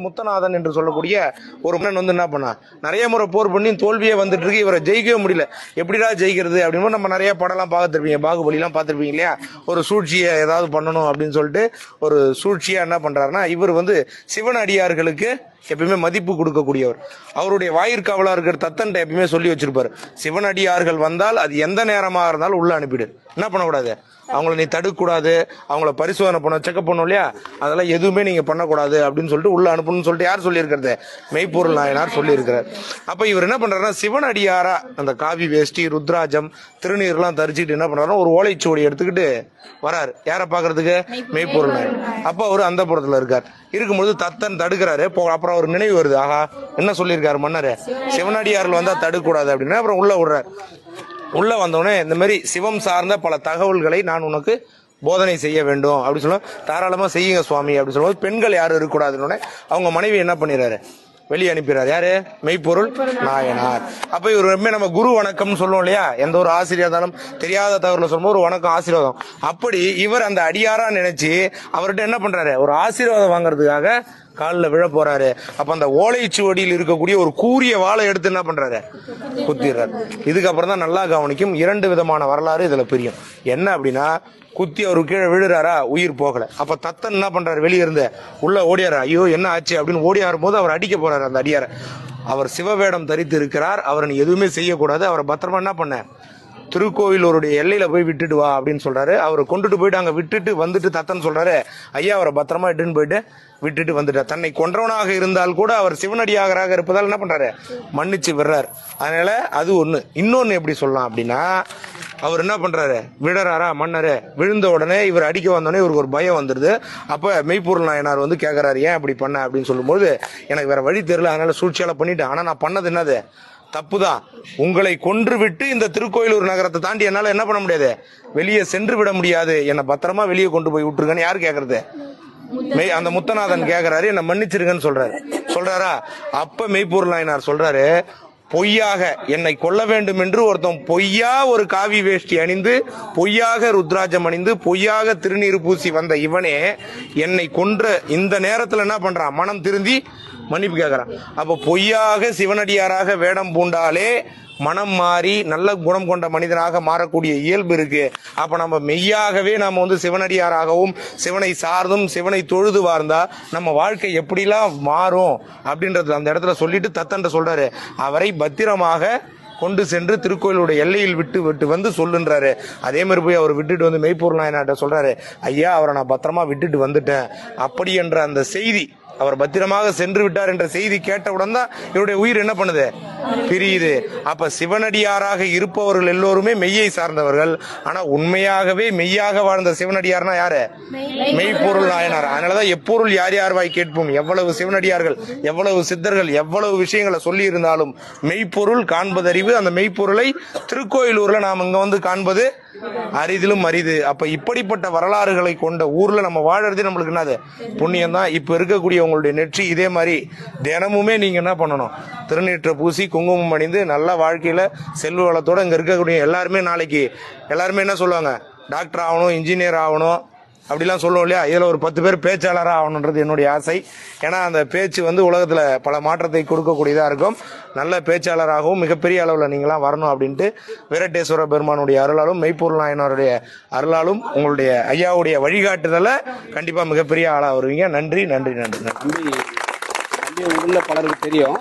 முத்தநாதன் என்று சொல்லக்கூடிய ஒரு மன்னன் வந்து என்ன பண்ணா, நிறைய முறை போர் பண்ணி தோல்வியே வந்துட்டு இருக்கு, இவரை ஜெயிக்கவே முடியல. எப்படிடா ஜெயிக்கிறது அப்படின்னு நம்ம நிறைய படம்லாம் பார்த்துருப்பீங்க, பாகுபலிலாம் பார்த்துருப்பீங்க இல்லையா. ஒரு சூழ்ச்சியை ஏதாவது பண்ணணும் அப்படின்னு சொல்லிட்டு ஒரு சூழ்ச்சியா என்ன பண்றாருன்னா, இவர் வந்து சிவன் அடியார்களுக்கு எப்பயுமே மதிப்பு கொடுக்கக்கூடியவர். அவருடைய வாயிற்காவலா இருக்கிற தத்தன்ட்ட எப்பயுமே சொல்லி வச்சிருப்பாரு, சிவனடியார்கள் வந்தால் அது எந்த நேரமா இருந்தாலும் உள்ள அனுப்பிடு, என்ன பண்ணக்கூடாது, அவங்கள நீ தடுக்கக்கூடாது, அவங்கள பரிசோதனை பண்ண செக்அப் பண்ணும் இல்லையா, அதெல்லாம் எதுவுமே நீங்க பண்ணக்கூடாது அப்படின்னு சொல்லிட்டு உள்ள அனுப்பணும்னு சொல்லிட்டு யார் சொல்லியிருக்கிறது, மெய்ப்பொருள் நாயனார் சொல்லியிருக்கிறார். அப்ப இவர் என்ன பண்றாருன்னா, சிவனடியாரா அந்த காவி வேஷ்டி ருத்ராஜம் திருநீர்லாம் தரிச்சுட்டு என்ன பண்றாருன்னா, ஒரு ஓலைச்சுவடி எடுத்துக்கிட்டு வராரு. யாரை பாக்குறதுக்கு, மெய்ப்பொருள் நாயன். அப்ப அவரு அந்த புறத்துல இருக்கார். இருக்கும்போது தத்தன் தடுக்கிறாரு. அப்புறம் அவர் நினைவு வருது, ஆஹா என்ன சொல்லியிருக்காரு மன்னரு, சிவனடியார்கள் வந்தா தடுக்கக்கூடாது அப்படின்னு. அப்புறம் உள்ள விடுறாரு. உள்ள வந்தோடனே இந்த மாதிரி சிவம் சார்ந்த பல தகவல்களை நான் உனக்கு போதனை செய்ய வேண்டும் அப்படி சொல்ல, தாராளமா செய்யுங்க சுவாமி அப்படி சொல்லும்போது, பெண்கள் யாரும் இருக்கக்கூடாதுன்னு அவங்க மனைவி என்ன பண்ணிடுறாரு, வெளியே அனுப்பிடுறாரு. யாரு, மெய்ப்பொருள் நாயனார். அப்ப இவர் நம்ம குரு வணக்கம்னு சொல்லுவோம் இல்லையா, எந்த ஒரு ஆசிரியர் தெரியாத தகவல சொல்லும்போது ஒரு வணக்கம் ஆசீர்வாதம். அப்படி இவர் அந்த அடியாரா நினைச்சு அவர்கிட்ட என்ன பண்றாரு, ஒரு ஆசீர்வாதம் வாங்குறதுக்காக காலில் விழ போறாரு. அப்ப அந்த ஓலைச்சுவடியில் இருக்கக்கூடிய ஒரு கூரிய வாளை எடுத்து என்ன பண்றாரு, குத்திடுறாரு. இதுக்கப்புறம் தான் நல்லா கவனிக்கும், இரண்டு விதமான வரலாறு இதுல பிரியும். என்ன அப்படின்னா, குத்தி அவரு கீழே விழுறாரா, உயிர் போகல. அப்ப தத்தன் என்ன பண்றாரு, வெளியே இருந்து உள்ள ஓடியாரா, ஐயோ என்ன ஆச்சு அப்படின்னு ஓடியாரும் போது அவர் அடிக்க போறாரு அந்த அடியார. அவர் சிவவேடம் தரித்து இருக்கிறார், அவரை எதுவுமே செய்யக்கூடாது, அவரை பத்திரமா என்ன பண்ண, திருக்கோயிலூருடைய எல்லையில போய் விட்டுட்டு வா அப்படின்னு சொல்றாரு. அவரை கொண்டுட்டு போயிட்டு அங்க விட்டுட்டு வந்துட்டு தத்தன் சொல்றாரு, ஐயா அவரை பத்திரமா இட்டுன்னு போயிட்டு விட்டுட்டு வந்துட்டார். தன்னை கொன்றவனாக இருந்தால் கூட அவர் சிவனடியாகராக இருப்பதால் என்ன பண்றாரு, மன்னிச்சு விடுறாரு. அதனால அது ஒண்ணு. இன்னொன்னு எப்படி சொல்லலாம் அப்படின்னா, அவர் என்ன பண்றாரு, விடுறாரா மன்னரு, விழுந்த உடனே இவர் அடிக்க வந்தோடனே இவருக்கு ஒரு பயம் வந்துருது. அப்ப மெய்ப்பொருள் நாயனார் வந்து கேட்கறாரு, ஏன் அப்படி பண்ண அப்படின்னு சொல்லும்போது, எனக்கு வேற வழி தெரியல, அதனால சூழ்ச்சியால பண்ணிட்டேன். ஆனா நான் பண்ணது என்னது, தப்புதான். உங்களை கொன்று விட்டு இந்த திருக்கோயிலூர் நகரத்தை தாண்டி என்னால என்ன பண்ண முடியாது, வெளியே சென்று விட முடியாது, என்னை பத்திரமா வெளியே கொண்டு போய் விட்டுருங்கன்னு யாரு கேக்குறது, அந்த முத்தநாதன் கேக்குறாரு, என்ன மன்னிச்சிருங்கன்னு சொல்றாரா. அப்ப மெய்ப்பொருள் நாயனார் சொல்றாரு, பொய்யாக என்னை கொல்ல வேண்டும் என்று ஒருத்தன் பொய்யா ஒரு காவி வேஷ்டி அணிந்து, பொய்யாக ருத்ராஜம் அணிந்து, பொய்யாக திருநீர் பூசி வந்த இவனே என்னை கொன்ற இந்த நேரத்தில் என்ன பண்றான், மனம் திருந்தி மன்னிப்பு கேட்கிறான். அப்ப பொய்யாக சிவனடியாராக வேடம் பூண்டாலே மனம் மாறி நல்ல குணம் கொண்ட மனிதனாக மாறக்கூடிய இயல்பு இருக்கு. அப்ப நம்ம மெய்யாகவே நாம வந்து சிவனடியாராகவும் சிவனை சார்ந்தும் சிவனை தொழுது வாழ்ந்தா நம்ம வாழ்க்கை எப்படிலாம் மாறும் அப்படின்றது அந்த இடத்துல சொல்லிட்டு தத்தன்ட்ட சொல்றாரு, அவரை பத்திரமாக கொண்டு சென்று திருக்கோயிலுடைய எல்லையில் விட்டு வந்து சொல்லுன்றாரு. அதே மாதிரி போய் அவர் விட்டுட்டு வந்து மெய்ப்பொருள் நாயனார்ட்ட சொல்றாரு, ஐயா அவரை நான் பத்திரமா விட்டுட்டு வந்துட்டேன் அப்படி என்ற அந்த செய்தி, அவர் பத்திரமாக சென்று விட்டார் என்ற செய்தி கேட்டவுடன் தான் இவருடைய உயிர் என்ன பண்ணுது, பிரியுது. அப்ப சிவனடியாராக இருப்பவர்கள் எல்லோருமே மெய்யை சார்ந்தவர்கள். ஆனா உண்மையாகவே மெய்யாக வாழ்ந்த சிவனடியார்னா யாரு, மெய்ப்பொருள் நாயனார். அதனாலதான் எப்பொருள் யார் யார் வாய் கேட்போம், எவ்வளவு சிவனடியார்கள் எவ்வளவு சித்தர்கள் எவ்வளவு விஷயங்களை சொல்லி இருந்தாலும் மெய்ப்பொருள் காண்பதறிவு. அந்த மெய்ப்பொருளை திருக்கோயிலூர்ல நாம் இங்க வந்து காண்பது அரிதிலும் அரிது. அப்ப இப்படிப்பட்ட வரலாறுகளை கொண்ட ஊர்ல நம்ம வாழறது நம்மளுக்கு என்னது, புண்ணியம் தான். இப்ப இருக்கக்கூடிய உங்களுடைய நெற்றி இதே மாதிரி தினமுமே நீங்க என்ன பண்ணணும், திருநீற்ற பூசி குங்குமம் அணிந்து நல்ல வாழ்க்கையில செல்வ வளத்தோட இங்க இருக்கக்கூடிய எல்லாருமே நாளைக்கு எல்லாருமே என்ன சொல்லுவாங்க, டாக்டர் ஆகணும், இன்ஜினியர் ஆகணும் அப்படிலாம் சொல்லுவோம் இல்லையா. இதுல ஒரு 10 பேர் பேச்சாளராக ஆகணுன்றது என்னுடைய ஆசை. ஏன்னா அந்த பேச்சு வந்து உலகத்துல பல மாற்றத்தை கொடுக்கக்கூடியதா இருக்கும். நல்ல பேச்சாளராகவும் மிகப்பெரிய அளவில் நீங்களாம் வரணும் அப்படின்ட்டு வீரட்டேஸ்வர பெருமானுடைய அருளாலும் மெய்ப்பொருள் நாயனாருடைய அருளாலும் உங்களுடைய ஐயாவுடைய வழிகாட்டுதல கண்டிப்பா மிகப்பெரிய ஆளா வருவீங்க. நன்றி நன்றி நன்றி நன்றி. உள்ள பலருக்கு தெரியும்.